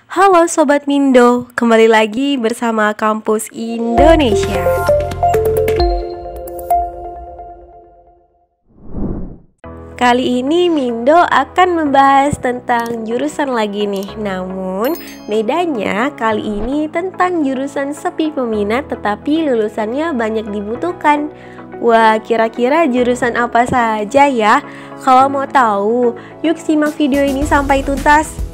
Halo Sobat Mindo, kembali lagi bersama Kampus Indonesia. Kali ini Mindo akan membahas tentang jurusan lagi nih. Namun bedanya kali ini tentang jurusan sepi peminat tetapi lulusannya banyak dibutuhkan. Wah, kira-kira jurusan apa saja ya? Kalau mau tahu, yuk simak video ini sampai tuntas.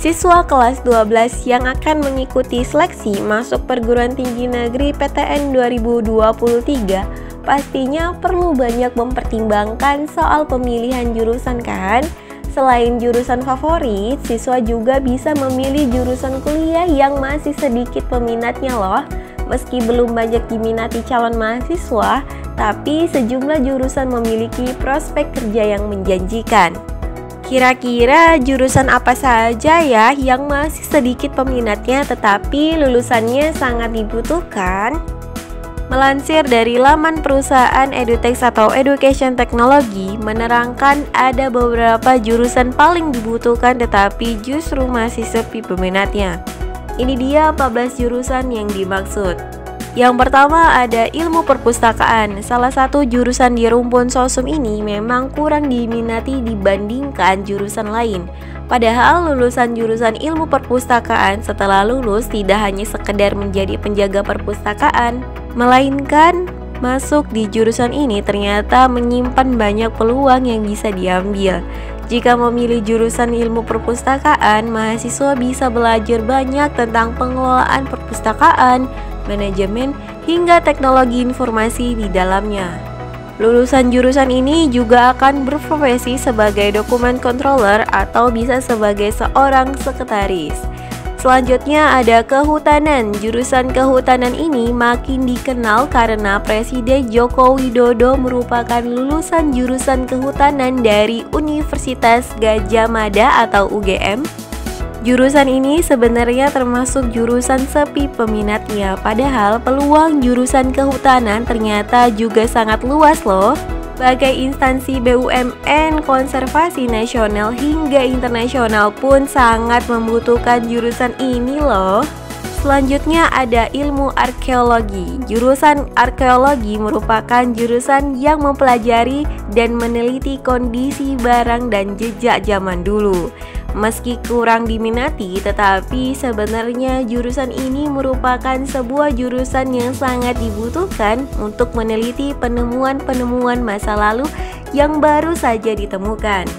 Siswa kelas 12 yang akan mengikuti seleksi masuk perguruan tinggi negeri PTN 2023 pastinya perlu banyak mempertimbangkan soal pemilihan jurusan kan? Selain jurusan favorit, siswa juga bisa memilih jurusan kuliah yang masih sedikit peminatnya loh. Meski belum banyak diminati calon mahasiswa, tapi sejumlah jurusan memiliki prospek kerja yang menjanjikan. Kira-kira jurusan apa saja ya yang masih sedikit peminatnya tetapi lulusannya sangat dibutuhkan? Melansir dari laman perusahaan EduTech atau Education Technology menerangkan ada beberapa jurusan paling dibutuhkan tetapi justru masih sepi peminatnya. Ini dia 14 jurusan yang dimaksud. Yang pertama ada ilmu perpustakaan. Salah satu jurusan di rumpun sosum ini memang kurang diminati dibandingkan jurusan lain. Padahal lulusan jurusan ilmu perpustakaan setelah lulus tidak hanya sekedar menjadi penjaga perpustakaan, melainkan masuk di jurusan ini ternyata menyimpan banyak peluang yang bisa diambil. Jika memilih jurusan ilmu perpustakaan, mahasiswa bisa belajar banyak tentang pengelolaan perpustakaan, manajemen, hingga teknologi informasi di dalamnya. Lulusan jurusan ini juga akan berprofesi sebagai dokumen controller atau bisa sebagai seorang sekretaris. Selanjutnya ada kehutanan. Jurusan kehutanan ini makin dikenal karena Presiden Joko Widodo merupakan lulusan jurusan kehutanan dari Universitas Gadjah Mada atau UGM. Jurusan ini sebenarnya termasuk jurusan sepi peminatnya, padahal peluang jurusan kehutanan ternyata juga sangat luas loh. Sebagai instansi BUMN, konservasi nasional hingga internasional pun sangat membutuhkan jurusan ini loh. Selanjutnya ada ilmu arkeologi. Jurusan arkeologi merupakan jurusan yang mempelajari dan meneliti kondisi barang dan jejak zaman dulu. Meski kurang diminati, tetapi sebenarnya jurusan ini merupakan sebuah jurusan yang sangat dibutuhkan untuk meneliti penemuan-penemuan masa lalu yang baru saja ditemukan.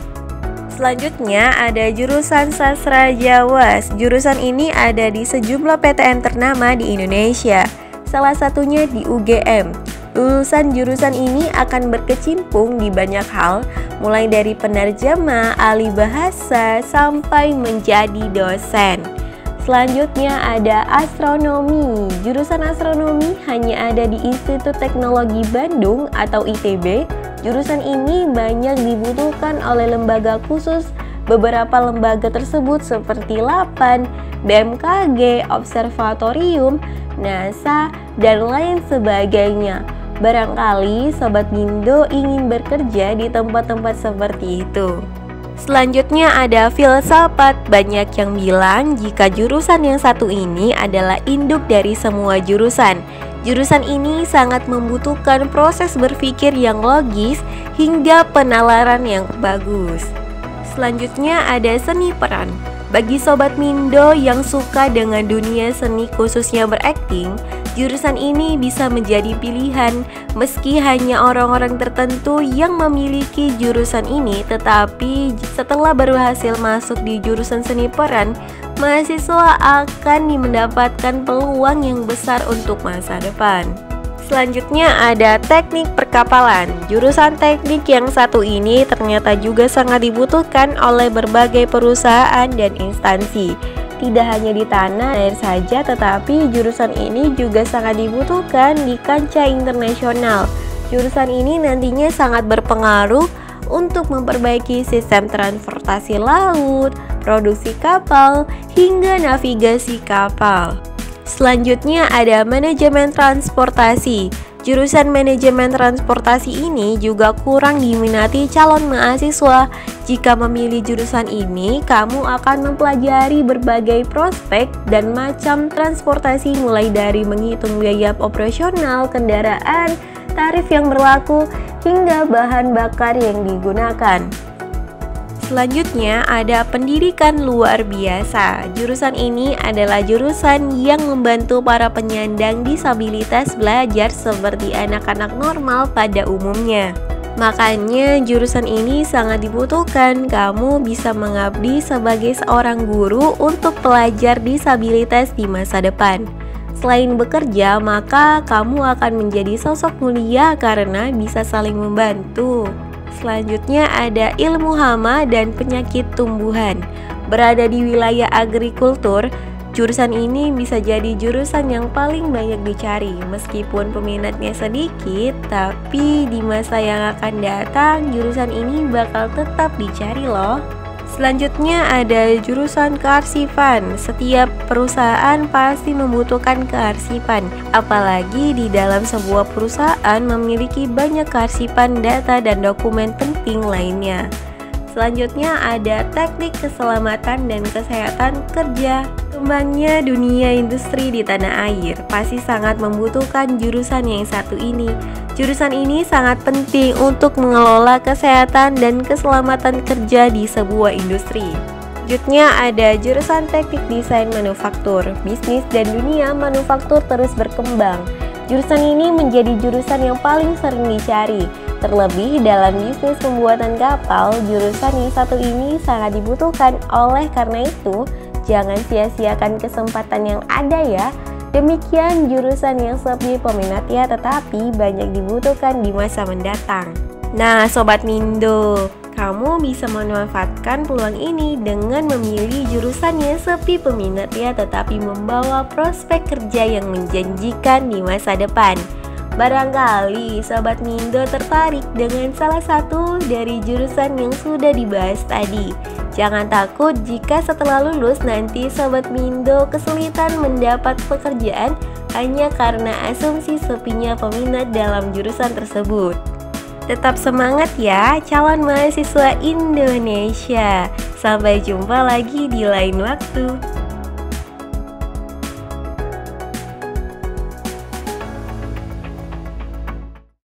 Selanjutnya ada jurusan sastra Jawa. Jurusan ini ada di sejumlah PTN ternama di Indonesia, salah satunya di UGM. Lulusan jurusan ini akan berkecimpung di banyak hal, mulai dari penerjemah, ahli bahasa, sampai menjadi dosen. Selanjutnya ada astronomi. Jurusan astronomi hanya ada di Institut Teknologi Bandung atau ITB. Jurusan ini banyak dibutuhkan oleh lembaga khusus. Beberapa lembaga tersebut seperti LAPAN, BMKG, Observatorium, NASA, dan lain sebagainya. Barangkali Sobat Mindo ingin bekerja di tempat-tempat seperti itu. Selanjutnya ada filsafat. Banyak yang bilang jika jurusan yang satu ini adalah induk dari semua jurusan. Jurusan ini sangat membutuhkan proses berpikir yang logis hingga penalaran yang bagus. Selanjutnya ada seni peran. Bagi Sobat Mindo yang suka dengan dunia seni khususnya berakting, jurusan ini bisa menjadi pilihan. Meski hanya orang-orang tertentu yang memiliki jurusan ini, tetapi setelah berhasil masuk di jurusan seni peran, mahasiswa akan mendapatkan peluang yang besar untuk masa depan. Selanjutnya ada teknik perkapalan. Jurusan teknik yang satu ini ternyata juga sangat dibutuhkan oleh berbagai perusahaan dan instansi. Tidak hanya di tanah air saja, tetapi jurusan ini juga sangat dibutuhkan di kancah internasional. Jurusan ini nantinya sangat berpengaruh untuk memperbaiki sistem transportasi laut, produksi kapal, hingga navigasi kapal. Selanjutnya ada manajemen transportasi. Jurusan manajemen transportasi ini juga kurang diminati calon mahasiswa. Jika memilih jurusan ini, kamu akan mempelajari berbagai prospek dan macam transportasi, mulai dari menghitung biaya operasional kendaraan, tarif yang berlaku, hingga bahan bakar yang digunakan. Selanjutnya ada pendidikan luar biasa. Jurusan ini adalah jurusan yang membantu para penyandang disabilitas belajar seperti anak-anak normal pada umumnya. Makanya jurusan ini sangat dibutuhkan. Kamu bisa mengabdi sebagai seorang guru untuk pelajar disabilitas di masa depan. Selain bekerja, maka kamu akan menjadi sosok mulia karena bisa saling membantu. Selanjutnya ada ilmu hama dan penyakit tumbuhan. Berada di wilayah agrikultur, jurusan ini bisa jadi jurusan yang paling banyak dicari. Meskipun peminatnya sedikit, tapi di masa yang akan datang jurusan ini bakal tetap dicari loh. Selanjutnya ada jurusan kearsipan. Setiap perusahaan pasti membutuhkan kearsipan, apalagi di dalam sebuah perusahaan memiliki banyak kearsipan data dan dokumen penting lainnya. Selanjutnya ada teknik keselamatan dan kesehatan kerja. Kembangnya dunia industri di tanah air pasti sangat membutuhkan jurusan yang satu ini. Jurusan ini sangat penting untuk mengelola kesehatan dan keselamatan kerja di sebuah industri. Selanjutnya ada jurusan teknik desain manufaktur. Bisnis dan dunia manufaktur terus berkembang. Jurusan ini menjadi jurusan yang paling sering dicari. Terlebih dalam bisnis pembuatan kapal, jurusan yang satu ini sangat dibutuhkan. Oleh karena itu, jangan sia-siakan kesempatan yang ada ya. Demikian jurusan yang sepi peminatnya tetapi banyak dibutuhkan di masa mendatang. Nah Sobat Mindo, kamu bisa memanfaatkan peluang ini dengan memilih jurusan yang sepi peminatnya tetapi membawa prospek kerja yang menjanjikan di masa depan. Barangkali Sobat Mindo tertarik dengan salah satu dari jurusan yang sudah dibahas tadi. Jangan takut jika setelah lulus nanti Sobat Mindo kesulitan mendapat pekerjaan hanya karena asumsi sepinya peminat dalam jurusan tersebut. Tetap semangat ya calon mahasiswa Indonesia. Sampai jumpa lagi di lain waktu.